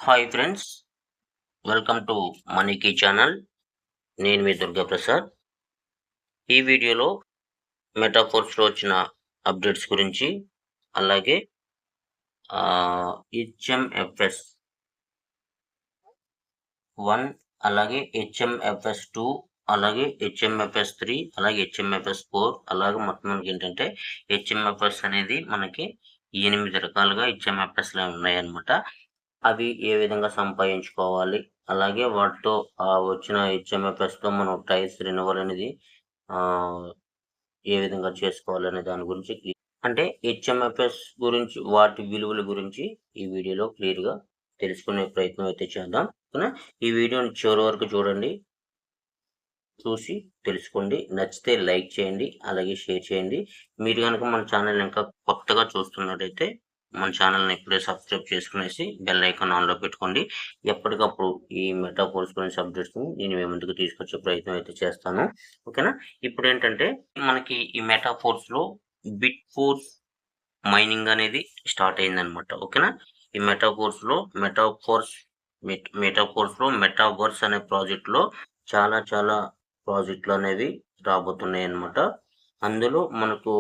Hi friends, welcome to మనీకీ channel. నేను మీ దుర్గా ప్రసాద్. ఈ వీడియోలో మెటాఫోర్స్లో వచ్చిన అప్డేట్స్ గురించి, అలాగే హెచ్ఎంఎఫ్ఎస్ 1, అలాగే హెచ్ఎంఎఫ్ఎస్ 2, అలాగే హెచ్ఎంఎఫ్ఎస్ 3, అలాగే హెచ్ఎంఎఫ్ఎస్ 4, అలాగే మొత్తం మనకి ఏంటంటే హెచ్ఎంఎఫ్ఎస్ అనేది మనకి 8 రకాలుగా హెచ్ఎంఎఫ్ఎస్లు ఉన్నాయన్నమాట. అవి ఏ విధంగా సంపాదించుకోవాలి, అలాగే వాటితో వచ్చిన హెచ్ఎంఎఫ్ఎస్తో మనం టైర్స్ రెన్యువల్ అనేది ఏ విధంగా చేసుకోవాలనే దాని గురించి అంటే హెచ్ఎంఎఫ్ఎస్ గురించి, వాటి విలువల గురించి ఈ వీడియోలో క్లియర్గా తెలుసుకునే ప్రయత్నం అయితే చేద్దాం. ఓకేనా? ఈ వీడియోని చివరి వరకు చూడండి, చూసి తెలుసుకోండి. నచ్చితే లైక్ చేయండి, అలాగే షేర్ చేయండి. మీరు కనుక మన ఛానల్ ఇంకా కొత్తగా చూస్తున్నట్టయితే మన ఛానల్ని ఇప్పుడే సబ్స్క్రైబ్ చేసుకునేసి బెల్ ఐకాన్ ఆన్లో పెట్టుకోండి. ఎప్పటికప్పుడు ఈ మెటాఫోర్స్ గురించి అప్డేట్స్ని నేను మీ ముందుకు తీసుకొచ్చే ప్రయత్నం అయితే చేస్తాను. ఓకేనా? ఇప్పుడు ఏంటంటే మనకి ఈ మెటాఫోర్స్లో బిట్ ఫోర్స్ మైనింగ్ అనేది స్టార్ట్ అయిందనమాట. ఓకేనా? ఈ మెటాఫోర్స్లో మెటావర్స్ అనే ప్రాజెక్ట్లో చాలా ప్రాజెక్టులు అనేవి రాబోతున్నాయి అన్నమాట. అందులో మనకు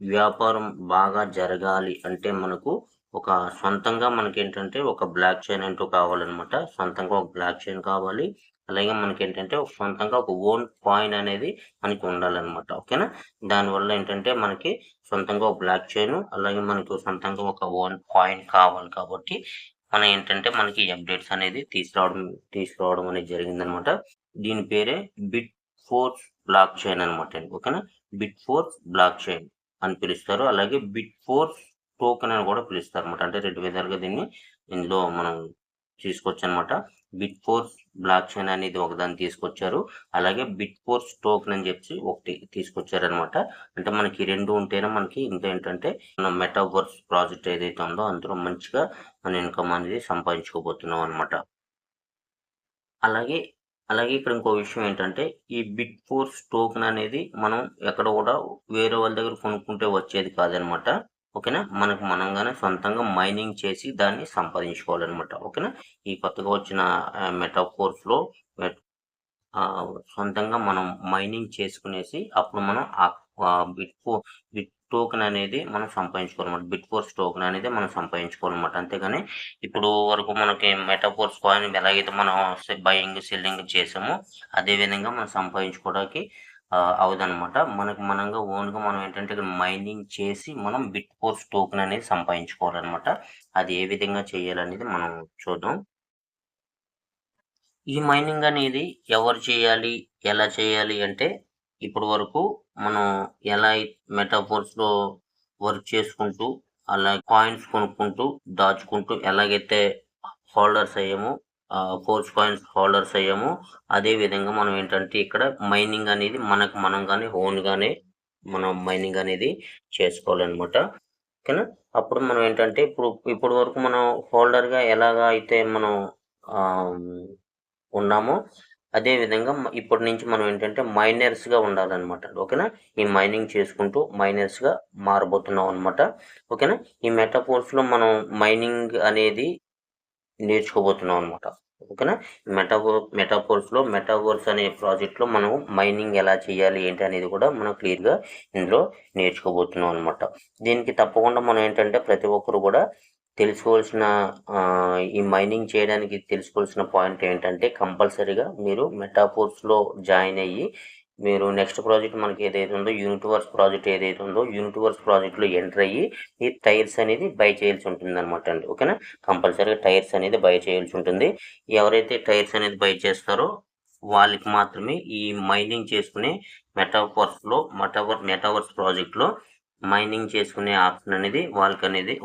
వ్యాపారం బాగా జరగాలి అంటే మనకు ఒక సొంతంగా మనకేంటంటే ఒక బ్లాక్ చైన్ అంటూ కావాలన్నమాట. సొంతంగా ఒక బ్లాక్ చైన్ కావాలి. అలాగే మనకేంటంటే ఒక సొంతంగా ఒక ఓన్ కాయిన్ అనేది మనకి ఉండాలన్నమాట. ఓకేనా? దానివల్ల ఏంటంటే మనకి సొంతంగా ఒక బ్లాక్ చైన్, అలాగే మనకు సొంతంగా ఒక ఓన్ కాయిన్ కావాలి. కాబట్టి మనం ఏంటంటే మనకి అప్డేట్స్ అనేది తీసుకురావడం అనేది జరిగిందనమాట. దీని పేరే బిట్ ఫోర్స్ బ్లాక్ చైన్ అనమాట. ఓకేనా? బిట్ ఫోర్స్ బ్లాక్ చైన్ అని పిలుస్తారు. అలాగే బిట్ ఫోర్స్ టోకెన్ అని కూడా పిలుస్తారు అనమాట. అంటే 2 విధాలుగా ఇందులో మనం తీసుకోవచ్చు అనమాట. బిట్ ఫోర్స్ బ్లాక్ చైన్ అనేది ఒకదాన్ని తీసుకొచ్చారు. అలాగే బిట్ ఫోర్స్ టోకెన్ అని చెప్పి ఒకటి తీసుకొచ్చారనమాట. అంటే మనకి 2 ఉంటేనే మనకి ఇంకా ఏంటంటే మనం మెటావర్స్ ప్రాజెక్ట్ ఏదైతే ఉందో అందులో మంచిగా మన ఇన్కమ్ అనేది సంపాదించుకోబోతున్నాం అనమాట. అలాగే ఇక్కడ ఇంకో విషయం ఏంటంటే ఈ బిట్ ఫోర్స్ టోకెన్ అనేది మనం ఎక్కడ కూడా వేరే వాళ్ళ దగ్గర కొనుక్కుంటే వచ్చేది కాదనమాట. ఓకేనా? మనకు మనంగానే సొంతంగా మైనింగ్ చేసి దాన్ని సంపాదించుకోవాలన్నమాట. ఓకేనా? ఈ కొత్తగా వచ్చిన మెటాఫోర్స్లో సొంతంగా మనం మైనింగ్ చేసుకునేసి అప్పుడు మనం బిట్ టోకెన్ అనేది మనం సంపాదించుకోవాలన్నమాట. బిట్ ఫోర్స్ టోకెన్ అనేది మనం సంపాదించుకోవాలన్నమాట. అంతేగాని ఇప్పుడు వరకు మనకి మెటాఫోర్స్ కాయిన్ ఎలాగైతే మనం బయింగ్ సెల్లింగ్ చేసామో అదే విధంగా మనం సంపాదించుకోవడానికి అవదనమాట. మనకు మనంగా ఓన్గా మనం ఏంటంటే ఇక్కడ మైనింగ్ చేసి మనం బిట్ ఫోర్స్ టోకెన్ అనేది సంపాదించుకోవాలన్నమాట. అది ఏ విధంగా చేయాలనేది మనం చూద్దాం. ఈ మైనింగ్ అనేది ఎవరు చేయాలి, ఎలా చేయాలి అంటే ఇప్పటి వరకు మనం ఎలా మెటాఫోర్స్లో వర్క్ చేసుకుంటూ, అలా కాయిన్స్ కొనుక్కుంటూ, దాచుకుంటూ ఎలాగైతే హోల్డర్స్ అయ్యామో, ఫోర్స్ కాయిన్స్ హోల్డర్స్ అయ్యామో అదే విధంగా మనం ఏంటంటే ఇక్కడ మైనింగ్ అనేది మనకు మనంగానే ఓన్గానే మనం మైనింగ్ అనేది చేసుకోవాలన్నమాట. ఓకేనా? అప్పుడు మనం ఏంటంటే ఇప్పుడు వరకు మనం హోల్డర్గా ఎలాగా అయితే మనం ఉన్నామో అదే విధంగా ఇప్పటి నుంచి మనం ఏంటంటే మైనర్స్గా ఉండాలన్నమాట. ఓకేనా? ఈ మైనింగ్ చేసుకుంటూ మైనర్స్గా మారబోతున్నాం అనమాట. ఓకేనా? ఈ మెటాఫోర్స్లో మనం మైనింగ్ అనేది నేర్చుకోబోతున్నాం అనమాట. ఓకేనా? మెటాఫోర్స్ అనే ప్రాజెక్ట్లో మనం మైనింగ్ ఎలా చేయాలి ఏంటి అనేది కూడా మనం క్లియర్గా ఇందులో నేర్చుకోబోతున్నాం అనమాట. దీనికి తప్పకుండా మనం ఏంటంటే ప్రతి ఒక్కరు కూడా తెలుసుకోవాల్సిన ఈ మైనింగ్ చేయడానికి తెలుసుకోవాల్సిన పాయింట్ ఏంటంటే కంపల్సరీగా మీరు మెటాఫోర్స్లో జాయిన్ అయ్యి మీరు నెక్స్ట్ ప్రాజెక్ట్ మనకి ఏదైతే ఉందో యూనిట్వర్స్ ప్రాజెక్ట్ ఏదైతే ఉందో యూనిట్వర్స్ ప్రాజెక్ట్లో ఎంటర్ అయ్యి ఈ టైర్స్ అనేది బై చేయాల్సి ఉంటుంది అనమాట అండి. ఓకేనా? కంపల్సరీగా టైర్స్ అనేది బై చేయాల్సి ఉంటుంది. ఎవరైతే టైర్స్ అనేది బై చేస్తారో వాళ్ళకి మాత్రమే ఈ మైనింగ్ చేసుకునే మెటావర్స్ ప్రాజెక్ట్లో మైనింగ్ చేసుకునే ఆప్షన్ అనేది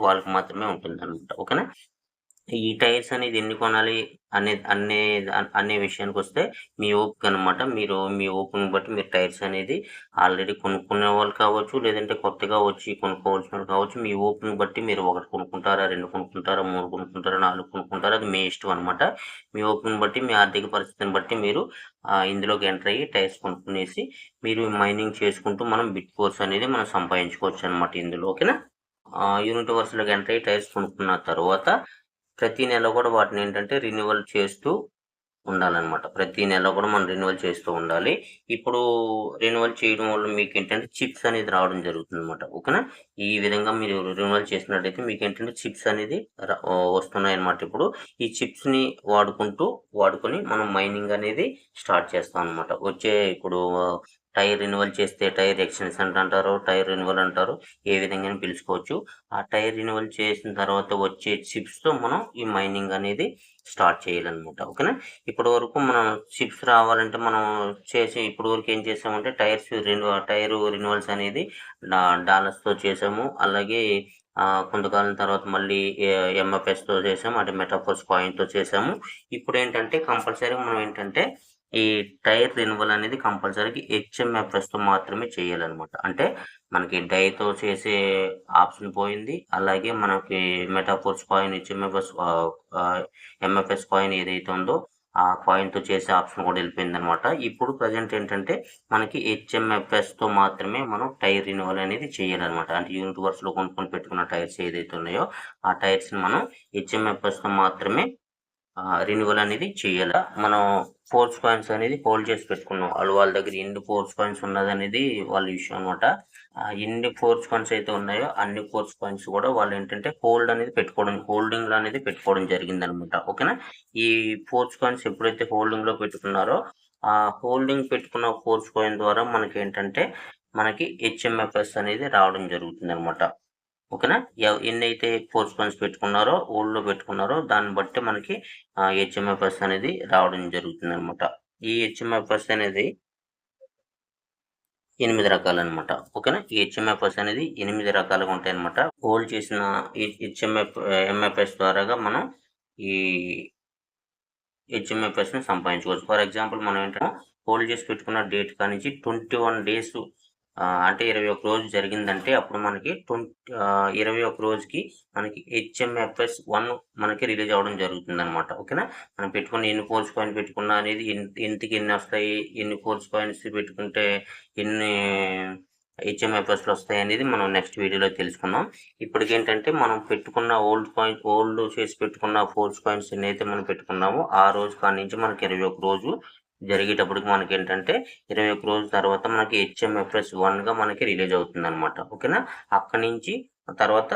వాళ్ళకి మాత్రమే ఉంటుంది అనమాట. ఓకేనా? ఈ టైర్స్ అనేది ఎన్ని కొనాలి అనే విషయానికి వస్తే మీ ఓపిక అనమాట. మీరు మీ ఓపికను బట్టి మీరు టైర్స్ అనేది ఆల్రెడీ కొనుక్కునే వాళ్ళు కావచ్చు, లేదంటే కొత్తగా వచ్చి కొనుక్కోవాల్సిన వాళ్ళు కావచ్చు. మీ ఓపికను బట్టి మీరు 1 కొనుక్కుంటారా, 2 కొనుక్కుంటారా, 3 కొనుక్కుంటారా, 4 కొనుక్కుంటారా, అది మీ ఇష్టం అనమాట. మీ ఓపికను బట్టి, మీ ఆర్థిక పరిస్థితిని బట్టి మీరు ఇందులోకి ఎంటర్ అయ్యి టైర్స్ కొనుక్కునేసి మీరు మైనింగ్ చేసుకుంటూ మనం బిట్ ఫోర్స్ అనేది మనం సంపాదించుకోవచ్చు అనమాట ఇందులో. ఓకేనా? యూనిట్వర్స్లోకి ఎంటర్ అయ్యి టైర్స్ కొనుక్కున్న తర్వాత ప్రతి నెల కూడా వాటిని ఏంటంటే రెన్యువల్ చేస్తూ ఉండాలనమాట. ప్రతి నెల కూడా మనం రెన్యువల్ చేస్తూ ఉండాలి. ఇప్పుడు రెన్యువల్ చేయడం వల్ల మీకేంటంటే చిప్స్ అనేది రావడం జరుగుతుందనమాట. ఓకేనా? ఈ విధంగా మీరు రెన్యువల్ చేసినట్టయితే మీకేంటంటే చిప్స్ అనేది వస్తున్నాయన్నమాట ఇప్పుడు. ఈ చిప్స్‌ని వాడుకొని మనం మైనింగ్ అనేది స్టార్ట్ చేస్తాం అనమాట. ఇప్పుడు టైర్ రెన్యువల్ చేస్తే టైర్ ఎక్స్టెన్షన్ అంటారు. టైర్ రెన్యువల్ అంటారు. ఏ విధంగానైనా పిలుచుకోవచ్చు. ఆ టైర్ రెన్యువల్ చేసిన తర్వాత వచ్చే చిప్స్‌తో మనం ఈ మైనింగ్ అనేది స్టార్ట్ చేయాలనమాట. ఓకేనా? ఇప్పటి వరకు మనం చిప్స్ రావాలంటే మనం ఇప్పటి వరకు ఏం చేసామంటే టైర్ రెన్యువల్స్ అనేది డాలర్స్‌తో చేసాము. అలాగే కొంతకాలం తర్వాత మళ్ళీ ఎంఎఫ్ఎస్‌తో చేసాము. అంటే మెటాఫోర్స్ కాయిన్‌తో చేసాము. ఇప్పుడేంటంటే కంపల్సరీగా మనం ఏంటంటే ఈ టైర్ రెన్యువల్ అనేది కంపల్సరీగా హెచ్ఎంఎఫ్ఎస్‌తో మాత్రమే చేయాలనమాట. అంటే మనకి డైతో చేసే ఆప్షన్ పోయింది. అలాగే మనకి మెటాఫోర్స్ కాయిన్ ఎంఎఫ్ఎస్ కాయిన్ ఏదైతే ఉందో ఆ కాయిన్‌తో చేసే ఆప్షన్ కూడా వెళ్ళిపోయిందనమాట. ఇప్పుడు ప్రెజెంట్ ఏంటంటే మనకి హెచ్ఎంఎఫ్ఎస్‌తో మాత్రమే మనం టైర్ రెన్యువల్ అనేది చేయాలనమాట. అంటే యూనివర్స్‌లో కొనుక్కొని పెట్టుకున్న టైర్స్ ఏదైతే ఉన్నాయో ఆ టైర్స్‌ని మనం హెచ్ఎంఎఫ్ఎస్‌తో మాత్రమే రెన్యువల్ అనేది చేయాల. మనం ఫోర్స్ కాయిన్స్ అనేది హోల్డ్ చేసి పెట్టుకున్నాం. వాళ్ళ దగ్గర ఎన్ని ఫోర్స్ కాయిన్స్ ఉన్నదనేది వాళ్ళ విషయం అనమాట. ఎన్ని ఫోర్స్ కాయిన్స్ అయితే ఉన్నాయో అన్ని ఫోర్స్ కాయిన్స్ కూడా వాళ్ళు ఏంటంటే హోల్డింగ్‌లో అనేది పెట్టుకోవడం జరిగిందనమాట. ఓకేనా? ఈ ఫోర్స్ కాయిన్స్ ఎప్పుడైతే హోల్డింగ్‌లో పెట్టుకున్నారో ఆ హోల్డింగ్ పెట్టుకున్న ఫోర్స్ కాయిన్ ద్వారా మనకి హెచ్ఎంఎఫ్ఎస్ అనేది రావడం జరుగుతుందనమాట. ఓకేనా? ఎన్నైతే ఫోర్స్ కాయిన్స్ పెట్టుకున్నారో హోల్డ్‌లో పెట్టుకున్నారో దాన్ని బట్టి మనకి హెచ్ఎంఎఫ్ఎస్ అనేది రావడం జరుగుతుందనమాట. ఈ హెచ్ఎంఎఫ్ఎస్ అనేది 8 రకాలనమాట. ఓకేనా? ఈ హెచ్ఎంఎఫ్ఎస్ అనేది 8 రకాలుగా ఉంటాయనమాట. హోల్డ్ చేసిన ఎంఎఫ్ఎస్ ద్వారాగా మనం ఈ హెచ్ఎంఎఫ్ఎస్‌ని సంపాదించుకోవచ్చు. ఫర్ ఎగ్జాంపుల్ మనం ఏంటంటే హోల్డ్ చేసి పెట్టుకున్న డేట్ కానించి 21 డేస్ అంటే 21 రోజు జరిగిందంటే అప్పుడు మనకి 21 రోజుకి మనకి హెచ్ఎంఎఫ్ఎస్ 1 మనకి రిలీజ్ అవ్వడం జరుగుతుందనమాట. ఓకేనా? మనం పెట్టుకున్న ఎన్ని ఫోర్స్ కాయిన్ పెట్టుకున్నా అనేది ఇంతకి ఎన్ని వస్తాయి, ఎన్ని ఫోర్స్ కాయిన్స్ పెట్టుకుంటే ఎన్ని హెచ్ఎంఎఫ్ఎస్‌లు వస్తాయనేది మనం నెక్స్ట్ వీడియోలో తెలుసుకుందాం. ఇప్పటికేంటంటే మనం పెట్టుకున్న హోల్డ్ చేసి పెట్టుకున్న ఫోర్స్ కాయిన్స్ ఎన్నైతే మనం పెట్టుకున్నామో ఆ రోజు కాడ్నుంచి మనకి 21 రోజు జరిగేటప్పటికి మనకేంటంటే 21 రోజుల తర్వాత మనకి హెచ్ఎంఎఫ్ఎస్ 1గా మనకి రిలీజ్ అవుతుందనమాట. ఓకేనా? అక్కడి నుంచి తర్వాత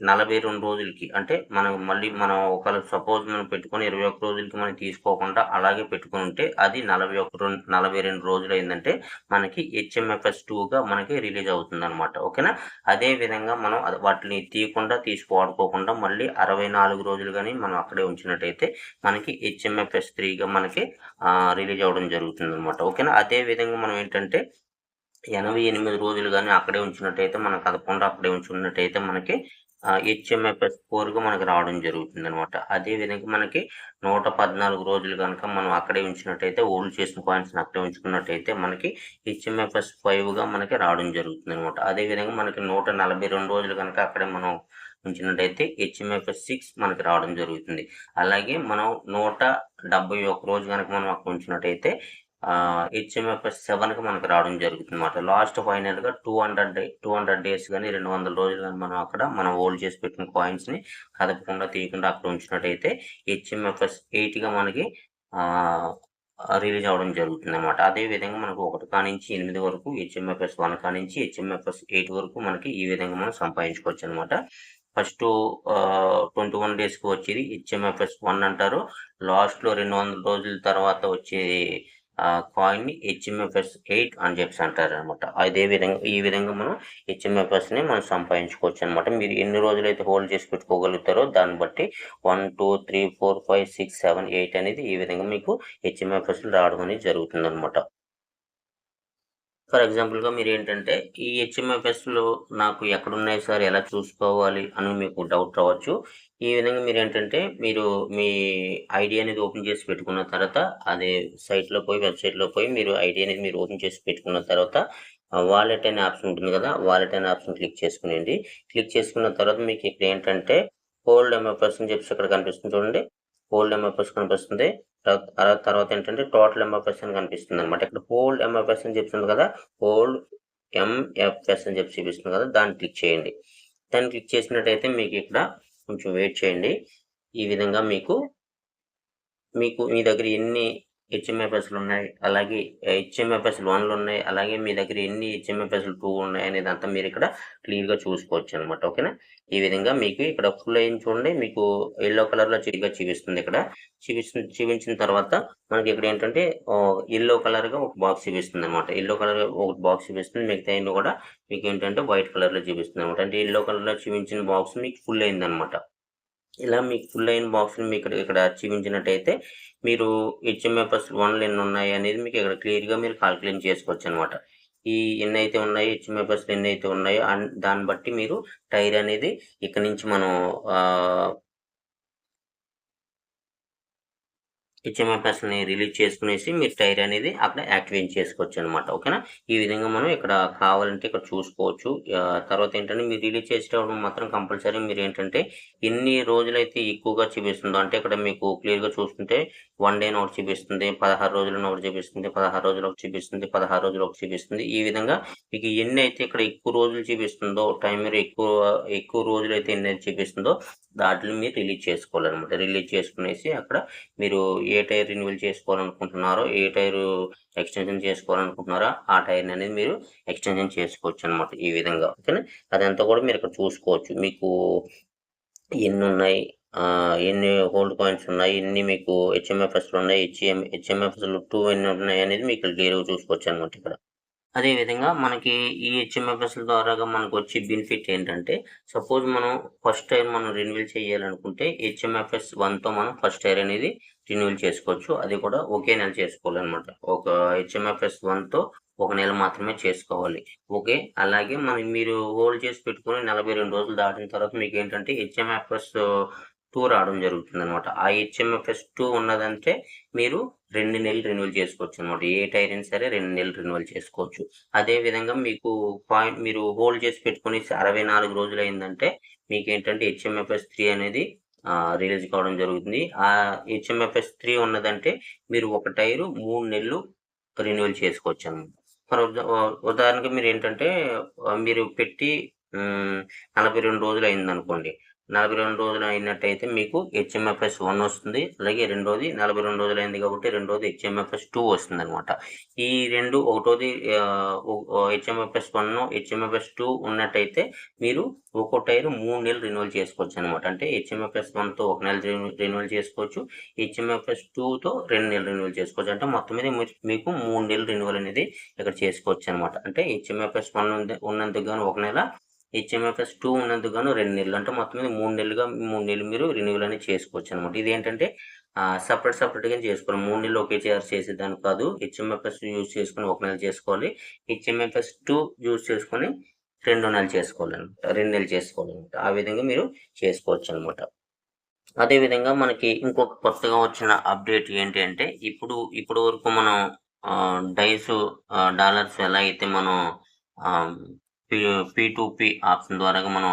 42 రోజులకి అంటే మనం ఒకవేళ సపోజ్ మనం పెట్టుకొని 21 రోజులకి మనం తీసుకోకుండా అలాగే పెట్టుకొనుంటే అది 42 రోజులయిందంటే మనకి హెచ్ఎంఎఫ్ఎస్ 2గా మనకి రిలీజ్ అవుతుందనమాట. ఓకేనా? అదే విధంగా మనం వాటిని వాడుకోకుండా మళ్ళీ 64 రోజులు గాని మనం అక్కడే ఉంచినట్టయితే మనకి హెచ్ఎంఎఫ్ఎస్ 3గా మనకి రిలీజ్ అవ్వడం జరుగుతుందనమాట. ఓకేనా? అదే విధంగా మనం ఏంటంటే 88 రోజులు గాని అక్కడే ఉంచినట్టయితే మనం కదపకుండా అక్కడే ఉంచుకున్నట్టయితే మనకి హెచ్ఎంఎఫ్ఎస్ 4గా మనకి రావడం జరుగుతుందనమాట. అదే విధంగా మనకి 114 రోజులు గనక మనం అక్కడే ఉంచినట్టయితే హోల్డ్ చేసిన కాయిన్స్‌ని అక్కడే ఉంచుకున్నట్టయితే మనకి హెచ్ఎంఎఫ్ఎస్ 5గా మనకి రావడం జరుగుతుందనమాట. అదే విధంగా మనకి 142 రోజులు గనక అక్కడే మనం ఉంచినట్టయితే హెచ్ఎంఎఫ్ఎస్ 6 మనకి రావడం జరుగుతుంది. అలాగే మనం 171 రోజు గనక మనం అక్కడ ఉంచినట్టయితే హెచ్ఎంఎఫ్ఎస్ 7కి మనకు రావడం జరుగుతుందన్నమాట. లాస్ట్ ఫైనల్‌గా 200 డేస్ గాని, 200 రోజులు గాని మనం హోల్డ్ చేసి పెట్టిన కాయిన్స్‌ని కదపకుండా, తీయకుండా అక్కడ ఉంచినట్టయితే హెచ్ఎంఎఫ్ఎస్ 8గా మనకి రిలీజ్ అవ్వడం జరుగుతుందన్నమాట. అదే విధంగా మనకు 1 కానించి 8 వరకు హెచ్ఎంఎఫ్ఎస్ 1 కానించి హెచ్ఎంఎఫ్ఎస్ 8 వరకు మనకి ఈ విధంగా మనం సంపాదించుకోవచ్చనమాట. ఫస్టు 21 డేస్‌కి వచ్చేది హెచ్ఎంఎఫ్ఎస్ 1 అంటారు. లాస్ట్‌లో 200 రోజుల తర్వాత వచ్చే కాయిన్‌ని హెచ్ఎంఎఫ్ఎస్ 8 అని చెప్పేసి అంటారనమాట. ఈ విధంగా మనం హెచ్ఎంఎఫ్ఎస్‌ని మనం సంపాదించుకోవచ్చనమాట. మీరు ఎన్ని రోజులైతే హోల్డ్ చేసి పెట్టుకోగలుగుతారో దాన్ని బట్టి 1, 2, 3, 4, 5, 6, 7, 8 అనేది ఈ విధంగా మీకు హెచ్ఎంఎఫ్ఎస్‌లు రావడం అనేది జరుగుతుందనమాట. ఫర్ ఎగ్జాంపుల్‌గా మీరేంటంటే ఈ హెచ్ఎంఎఫ్ఎస్‌లు నాకు ఎక్కడున్నాయి సార్ ఎలా చూసుకోవాలి అని మీకు డౌట్ రావచ్చు. ఈ విధంగా మీరేంటంటే మీ ఐడీ అనేది ఓపెన్ చేసి పెట్టుకున్న తర్వాత అదే వెబ్‌సైట్‌లో పోయి మీరు ఐడీ అనేది మీరు ఓపెన్ చేసి పెట్టుకున్న తర్వాత వాలెట్ అనే ఆప్షన్ ఉంటుంది కదా! వాలెట్ అనే ఆప్షన్ క్లిక్ చేసుకునేయండి. క్లిక్ చేసుకున్న తర్వాత మీకు ఇక్కడ ఏంటంటే హోల్డ్ ఎంఎఫ్ఎస్ అని చెప్పేసి ఇక్కడ కనిపిస్తుంది చూడండి. హోల్డ్ ఎంఎఫ్ఎస్ కనిపిస్తుంది. తర్వాత ఏంటంటే టోటల్ ఎంఎఫ్ఎస్ అని కనిపిస్తుందనమాట. ఇక్కడ హోల్డ్ ఎంఎఫ్ఎస్ అని చెప్తుంది కదా! హోల్డ్ ఎంఎఫ్ఎస్ అని చెప్పి చూపిస్తుంది కదా! దాన్ని క్లిక్ చేయండి. దాన్ని క్లిక్ చేసినట్టయితే మీకు ఇక్కడ కొంచెం వెయిట్ చేయండి. ఈ విధంగా మీకు మీ దగ్గర ఎన్ని హెచ్ఎంఎఫ్ఎస్‌లున్నాయి, అలాగే హెచ్ఎంఎఫ్ఎస్ 1లున్నాయి, అలాగే మీ దగ్గర ఎన్ని హెచ్ఎంఎఫ్ఎస్‌లు 2 ఉన్నాయనేదంతా మీరిక్కడ క్లియర్‌గా చూసుకోవచ్చనమాట. ఓకేనా? ఈ విధంగా మీకు ఇక్కడ ఫుల్ అయింది చూడండి. మీకు యెల్లో కలర్‌లో చూపిస్తుంది ఇక్కడ. చూపించిన తర్వాత మనకిక్కడేంటంటే యెల్లో కలర్‌గా ఒక బాక్స్ చూపిస్తుందనమాట. యెల్లో కలర్‌గా ఒక బాక్స్ చూపిస్తుంది. మిగతాయన్ని కూడా మీకేంటంటే వైట్ కలర్‌లో చూపిస్తుందనమాట. అంటే యెల్లో కలర్‌లో చూపించిన బాక్స్ మీకు ఫుల్ అయిందనమాట. ఇలా మీకు ఫుల్ అయిన బాక్స్‌ని ఇక్కడ చూపించినట్టయితే, మీరు హెచ్ఎంఎఫ్ఎస్ 1లు ఎన్నున్నాయనేది మీకు ఇక్కడ క్లియర్‌గా మీరు కాలిక్యులేట్ చేసుకోవచ్చనమాట. ఈ ఎన్నైతే ఉన్నాయో హెచ్ఎంఎఫ్ఎస్‌లు ఎన్నైతే ఉన్నాయో దాన్ని బట్టి మీరు టైర్ అనేది ఇక్కడి నుంచి మనం హెచ్ఎంఎఫ్ఎస్‌ని రిలీజ్ చేసుకునేసి మీరు టైర్ అనేది అక్కడ యాక్టివేట్ చేసుకోవచ్చనమాట. ఓకేనా? ఈ విధంగా మనం ఇక్కడ కావాలంటే ఇక్కడ చూసుకోవచ్చు. తర్వాత ఏంటంటే మీరు రిలీజ్ చేసేటప్పుడు మాత్రం కంపల్సరీ మీరేంటంటే ఎన్ని రోజులైతే ఎక్కువగా చూపిస్తుందో అంటే ఇక్కడ మీకు క్లియర్‌గా చూసుకుంటే 1 డేని ఒకటి చూపిస్తుంది, 16 రోజులని ఒకటి చూపిస్తుంది, 16 రోజులు ఒకటి చూపిస్తుంది, 16 రోజులు ఒకటి చూపిస్తుంది. ఈ విధంగా మీకు ఎన్నైతే ఇక్కడ ఎక్కువ రోజులు చూపిస్తుందో, టైమర్ ఎక్కువ రోజులైతే ఎన్నైతే చూపిస్తుందో దాటిని మీరు రిలీజ్ చేసుకోవాలనమాట. రిలీజ్ చేసుకునేసి అక్కడ మీరు ఏ టైర్ రెన్యువల్ చేసుకోవాలనుకుంటున్నారో, ఏ టైరు ఎక్స్టెన్షన్ చేసుకోవాలనుకుంటున్నారో ఆ టైర్‌ని అనేది మీరు ఎక్స్టెన్షన్ చేసుకోవచ్చనమాట ఈ విధంగా. ఓకేనా? అదంతా కూడా మీరు ఇక్కడ చూసుకోవచ్చు. మీకు ఎన్నున్నాయి, ఎన్ని హోల్డ్ పాయింట్స్ ఉన్నాయి, ఎన్ని మీకు హెచ్ఎంఎఫ్ఎస్‌లున్నాయి, హెచ్ఎంఎఫ్ఎస్‌లు 2 ఎన్ని ఉన్నాయనేది మీకు క్లియర్‌గా చూసుకోవచ్చనమాట ఇక్కడ. అదే విధంగా మనకి ఈ హెచ్ఎంఎఫ్ఎస్‌ల ద్వారాగా మనకొచ్చే బెనిఫిట్ ఏంటంటే, సపోజ్ మనం ఫస్ట్ టైర్ మనం రెన్యువల్ చేయాలనుకుంటే హెచ్ఎంఎఫ్ఎస్ 1తో మనం ఫస్ట్ టైర్ అనేది రెన్యువల్ చేసుకోవచ్చు. అది కూడా ఒకే నెల చేసుకోవాలనమాట. ఒక హెచ్ఎంఎఫ్ఎస్ 1తో ఒక నెల మాత్రమే చేసుకోవాలి. ఓకే. అలాగే మీరు హోల్డ్ చేసి పెట్టుకొని 42 రోజులు దాటిన తర్వాత మీకేంటంటే హెచ్ఎంఎఫ్ఎస్ 2 రావడం జరుగుతుందనమాట. ఆ హెచ్ఎంఎఫ్ఎస్ 2 ఉన్నదంటే మీరు 2 నెలలు రెన్యువల్ చేసుకోవచ్చనమాట. ఏ టైర్ అయినా సరే 2 నెలలు రెన్యువల్ చేసుకోవచ్చు. అదే విధంగా మీకు మీరు హోల్డ్ చేసి పెట్టుకొనేసి 64 రోజులయిందంటే మీకేంటంటే హెచ్ఎంఎఫ్ఎస్ 3 అనేది రిలీజ్ కావడం జరుగుతుంది. హెచ్ఎంఎఫ్ఎస్ 3 ఉన్నదంటే మీరు ఒక టైరు 3 నెలలు రెన్యువల్ చేసుకోవచ్చనమాట. ఉదాహరణకి మీరేంటంటే మీరు పెట్టి 42 రోజులయిందనుకోండి. 42 రోజులు అయినట్టయితే మీకు హెచ్ఎంఎఫ్ఎస్ 1 వస్తుంది. అలాగే రెండోది 42 రోజులైంది కాబట్టి రెండోది హెచ్ఎంఎఫ్ఎస్ 2 వస్తుందనమాట. ఈ 2 ఒకటోది హెచ్ఎంఎఫ్ఎస్ 1, హెచ్ఎంఎఫ్ఎస్ 2 ఉన్నట్టయితే మీరు ఒక్కో టైరు 3 నెలలు రెన్యువల్ చేసుకోవచ్చనమాట. అంటే హెచ్ఎంఎఫ్ఎస్ 1తో ఒక నెల రెన్యువల్ చేసుకోవచ్చు. హెచ్ఎంఎఫ్ఎస్ 2తో 2 నెలలు రెన్యువల్ చేసుకోవచ్చు. అంటే మొత్తం మీద మీకు 3 నెలలు రెన్యువల్ అనేది ఇక్కడ చేసుకోవచ్చనమాట. అంటే హెచ్ఎంఎఫ్ఎస్ 1 ఉన్నందుకు గాను ఒక నెల, హెచ్ఎంఎఫ్ఎస్ 2 ఉన్నందుకు గాను 2 నెలలు. అంటే మొత్తం మీద 3 నెలలు మీరు రెన్యువల్ అనేది చేసుకోవచ్చనమాట. ఇదేంటంటే సెపరేట్‌గా చేసుకోవాలి. 3 నెలలు ఒకేసారి చేసేదానికి కాదు. హెచ్ఎంఎఫ్ఎస్ యూజ్ చేసుకొని ఒక నెల చేసుకోవాలి. హెచ్ఎంఎఫ్ఎస్ 2 యూజ్ చేసుకొని 2 నెలలు చేసుకోవాలనమాట. 2 నెలలు చేసుకోవాలనమాట. ఆ విధంగా మీరు చేసుకోవచ్చనమాట. అదే విధంగా మనకి ఇంకొక కొత్తగా వచ్చిన అప్డేట్ ఏంటి అంటే ఇప్పటి వరకు మనం డాలర్స్ ఎలా అయితే మనం ఆహ్, పీ పీ2పీ ఆప్షన్ ద్వారాగా మనం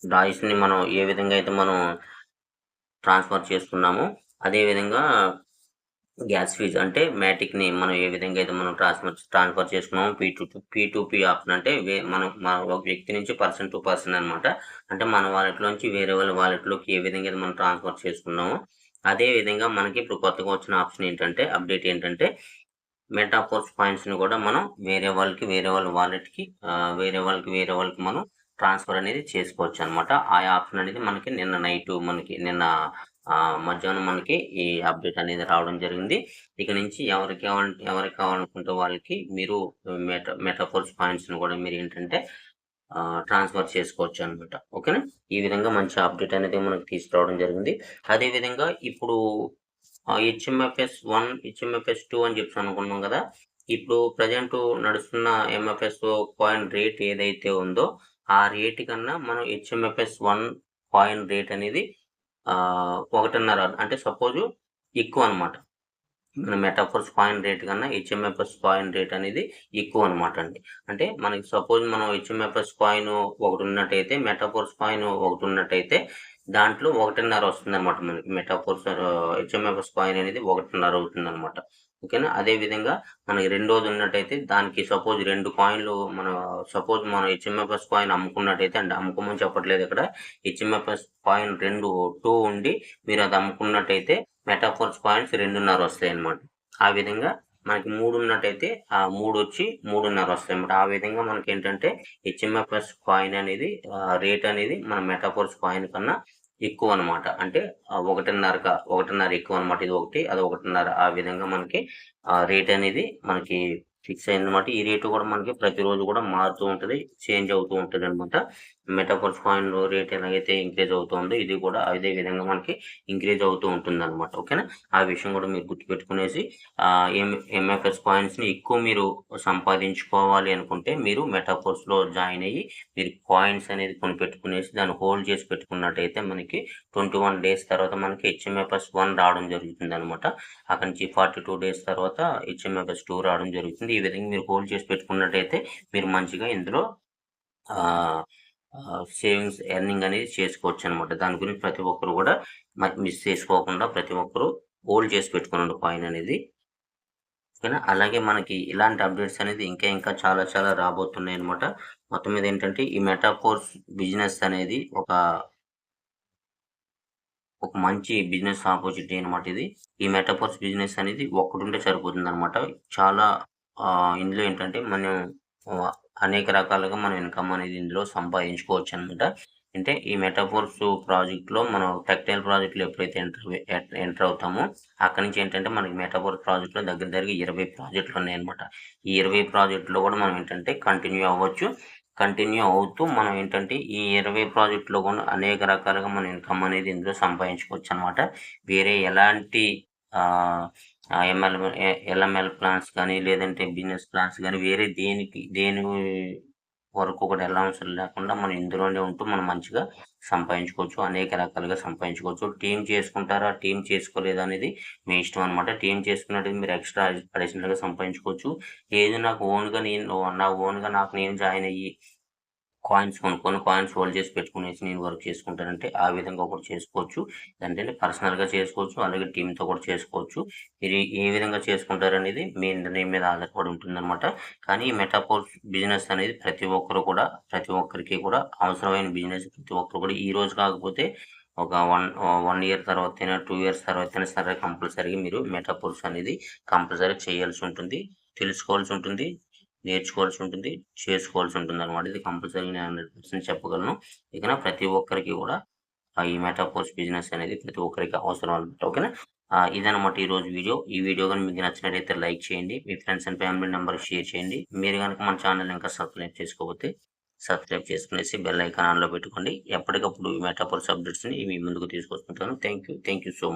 డాయ్స్‌ని మనం ఏ విధంగా అయితే మనం ట్రాన్స్‌ఫర్ చేసుకున్నామో, అదే విధంగా గ్యాస్ ఫీజ్ అంటే మాటిక్‌ని మనం ఏ విధంగా అయితే మనం ట్రాన్స్‌ఫర్ చేసుకున్నామో పీ2పీ ఆప్షన్ అంటే మన ఒక వ్యక్తి నుంచి పర్సన్ టు పర్సన్ అనమాట. అంటే మన వాలెట్‌లోంచి వేరే వాళ్ళ వాలెట్‌లోకి ఏ విధంగా అయితే మనం ట్రాన్స్‌ఫర్ చేసుకున్నామో, అదే విధంగా మనకి ఇప్పుడు కొత్తగా వచ్చిన ఆప్షన్ ఏంటంటే అప్డేట్ ఏంటంటే మెటాఫోర్స్ పాయింట్స్‌ని కూడా మనం వేరే వాళ్ళ వాలెట్‌కి వేరే వాళ్ళకి మనం ట్రాన్స్‌ఫర్ అనేది చేసుకోవచ్చనమాట. ఆ ఆప్షన్ అనేది మనకి నిన్న మధ్యాహ్నం మనకి ఈ అప్డేట్ అనేది రావడం జరిగింది. ఇక నుంచి ఎవరికి కావాలనుకుంటే వాళ్ళకి మీరు మెటాఫోర్స్ పాయింట్స్‌ని కూడా మీరేంటంటే ట్రాన్స్‌ఫర్ చేసుకోవచ్చనమాట. ఓకేనా? ఈ విధంగా మంచి అప్డేట్ అనేది మనకు తీసుకురావడం జరిగింది. అదే విధంగా ఇప్పుడు హెచ్ఎంఎఫ్ఎస్ 1, హెచ్ఎంఎఫ్ఎస్ 2 అని చెప్పేసి అనుకున్నాం కదా! ఇప్పుడు ప్రెజెంట్ నడుస్తున్న ఎంఎఫ్ఎస్ కాయిన్ రేట్ ఏదైతే ఉందో, ఆ రేట్ కన్నా మనం హెచ్ఎంఎఫ్ఎస్ 1 కాయిన్ రేట్ అనేది 1.5 అంటే సపోజు ఎక్కువనమాట. మన మెటాఫోర్స్ కాయిన్ రేట్ కన్నా హెచ్ఎంఎఫ్ఎస్ కాయిన్ రేట్ అనేది ఎక్కువనమాట అండి. అంటే మనకి సపోజ్ మనం హెచ్ఎంఎఫ్ఎస్ కాయిన్ ఒకటి ఉన్నట్టయితే, మెటాఫోర్స్ కాయిన్ ఒకటి ఉన్నట్టయితే దాంట్లో 1.5 వస్తుందనమాట మనకి. హెచ్ఎంఎఫ్ఎస్ కాయిన్ అనేది 1.5 అవుతుందనమాట. ఓకేనా. అదే విధంగా మనకి రెండోది ఉన్నట్టయితే దానికి సపోజ్ 2 కాయిన్‌లు సపోజ్ మనం హెచ్ఎంఎఫ్ఎస్ కాయిన్ అమ్ముకున్నట్టయితే, అంటే అమ్ముకోమని చెప్పట్లేదు ఇక్కడ. హెచ్ఎంఎఫ్ఎస్ కాయిన్ 2 ఉండి మీరు అది అమ్ముకున్నట్టయితే మెటాఫోర్స్ కాయిన్స్ 2.5 వస్తాయన్నమాట. ఆ విధంగా మనకి 3 ఉన్నట్టయితే ఆ 3 వచ్చి 3.5 వస్తాయన్నమాట. ఆ విధంగా మనకేంటంటే హెచ్ఎంఎఫ్ఎస్ కాయిన్ అనేది రేట్ అనేది మన మెటాఫోర్స్ కాయిన్ కన్నా ఎక్కువనమాట. అంటే 1.5 ఎక్కువనమాట. ఇది ఒకటి, అది 1.5 ఆ విధంగా మనకి రేట్ అనేది మనకి ఫిక్స్ అయిందనమాట. ఈ రేటు కూడా మనకి ప్రతిరోజు కూడా మారుతూ ఉంటది. చేంజ్ అవుతూ ఉంటదనమాట. మెటాఫోర్స్ కాయిన్ రేట్ ఎలాగైతే ఇంక్రీజ్ అవుతుందో ఇది కూడా అదే విధంగా మనకి ఇంక్రీజ్ అవుతూ ఉంటుందనమాట. ఓకేనా. ఆ విషయం కూడా మీరు గుర్తుపెట్టుకునేసి ఎంఎఫ్ఎస్ కాయిన్స్‌ని ఎక్కువ మీరు సంపాదించుకోవాలి అనుకుంటే మీరు మెటాఫోర్స్‌లో జాయిన్ అయ్యి మీరు కాయిన్స్ అనేది కొనిపెట్టుకునేసి దాన్ని హోల్డ్ చేసి పెట్టుకున్నట్టయితే మనకి 21 డేస్ తర్వాత మనకి హెచ్ఎంఎఫ్ఎస్ 1 రావడం జరుగుతుందనమాట. అక్కడి నుంచి 42 డేస్ తర్వాత హెచ్ఎంఎఫ్ఎస్ 2 రావడం జరుగుతుంది. ఈ విధంగా మీరు హోల్డ్ చేసి పెట్టుకున్నట్టయితే మీరు మంచిగా ఇందులో ఆహ్, సేవింగ్స్, ఎర్నింగ్ అనేది చేసుకోవచ్చనమాట. దాని గురించి ప్రతి ఒక్కరు కూడా మిస్ చేసుకోకుండా ప్రతి ఒక్కరు హోల్డ్ చేసి పెట్టుకోనండి కాయిన్ అనేది. ఓకేనా. అలాగే మనకి ఇలాంటి అప్డేట్స్ అనేది ఇంకా ఇంకా చాలా చాలా రాబోతున్నాయన్నమాట. మొత్తం మీద ఏంటంటే ఈ మెటాఫోర్స్ బిజినెస్ అనేది ఒక మంచి బిజినెస్ ఆపర్చునిటీ అనమాట ఇది. ఈ మెటాఫోర్స్ బిజినెస్ అనేది ఒక్కటుంటే సరిపోతుందనమాట. చాలా ఇందులో ఏంటంటే మనం ఆహ్, అనేక రకాలుగా మనం ఇన్‌కమ్ అనేది ఇందులో సంపాదించుకోవచ్చనమాట. అంటే ఈ మెటాఫోర్స్ ప్రాజెక్ట్‌లో మనం టెక్‌టైల్ ప్రాజెక్ట్‌లో ఎప్పుడైతే ఎంటర్ అవుతామో అక్కడి నుంచి ఏంటంటే మనకి మెటాఫోర్స్ ప్రాజెక్ట్‌లో దగ్గర దగ్గరగా 20 ప్రాజెక్ట్‌లు ఉన్నాయన్నమాట. ఈ 20 ప్రాజెక్ట్‌లో కూడా మనం ఏంటంటే కంటిన్యూ అవ్వచ్చు. కంటిన్యూ అవుతూ మనం ఏంటంటే ఈ 20 ప్రాజెక్ట్‌లో కూడా అనేక రకాలుగా మనం ఇన్‌కమ్ అనేది ఇందులో సంపాదించుకోవచ్చనమాట. వేరే ఎలాంటి ఆహ్, ఆహ్, ఎల్ఎంఎల్ ప్లాన్స్ కానీ, లేదంటే బిజినెస్ ప్లాన్స్ గానీ వేరే దేని వరకు కూడా ఎళ్ళవసరం లేకుండా మనం ఇందులోనే ఉంటూ మనం మంచిగా సంపాదించుకోవచ్చు. అనేక రకాలుగా సంపాదించుకోవచ్చు. టీమ్ చేసుకుంటారా? టీమ్ చేసుకోలేదా? అనేది మీ ఇష్టం అనమాట. టీమ్ చేసుకున్నట్టయితే మీరు ఎక్స్‌ట్రా అడిషనల్‌గా సంపాదించుకోవచ్చు. లేదు నాకు ఓన్‌గా నాకు నేను జాయిన్ అయ్యి కాయిన్స్ కొనుక్కొని కాయిన్స్ హోల్డ్ చేసి పెట్టుకునేసి నేను వర్క్ చేసుకుంటానంటే ఆ విధంగా కూడా చేసుకోవచ్చు. అంటే పర్సనల్‌గా చేసుకోవచ్చు. అలాగే టీమ్‌తో కూడా చేసుకోవచ్చు. మీరు ఏ విధంగా చేసుకుంటారనేది మీ నిర్ణయం మీద ఆధారపడి ఉంటుందనమాట. కానీ ఈ మెటాఫోర్స్ బిజినెస్ అనేది ప్రతి ఒక్కరికి కూడా అవసరమైన బిజినెస్. ప్రతి ఒక్కరు కూడా ఈ రోజు కాకపోతే ఒక 1 ఇయర్ తర్వాతైనా, 2 ఇయర్స్ తర్వాతైనా సరే కంపల్సరీగా మీరు మెటాఫోర్స్ అనేది కంపల్సరీ చేయాల్సి ఉంటుంది. తెలుసుకోవాల్సి ఉంటుంది. నేర్చుకోవాల్సి ఉంటుంది. చేసుకోవాల్సి ఉంటుందనమాట. ఇది కంపల్సరీ నేను 100% చెప్పగలను. ఇకన ప్రతి ఒక్కరికి కూడా ఈ మెటాఫోర్స్ బిజినెస్ అనేది ప్రతి ఒక్కరికి అవసరం అనమాట. ఓకేనా. ఇదనమాట ఈరోజు వీడియో. ఈ వీడియో గాని మీకు నచ్చినట్టయితే లైక్ చేయండి. మీ ఫ్రెండ్స్ అండ్ ఫ్యామిలీ మెంబర్స్‌కి షేర్ చేయండి. మీరు గనుక మన ఛానెల్‌ని ఇంకా సబ్స్క్రైబ్ చేసుకోకపోతే సబ్స్క్రైబ్ చేసుకునేసి బెల్ ఐకాన్ ఆన్‌లో పెట్టుకోండి. ఎప్పటికప్పుడు ఈ మెటాఫోర్స్ అప్డేట్స్‌ని మీ ముందుకు తీసుకొస్తుంటాను. Thank you so much.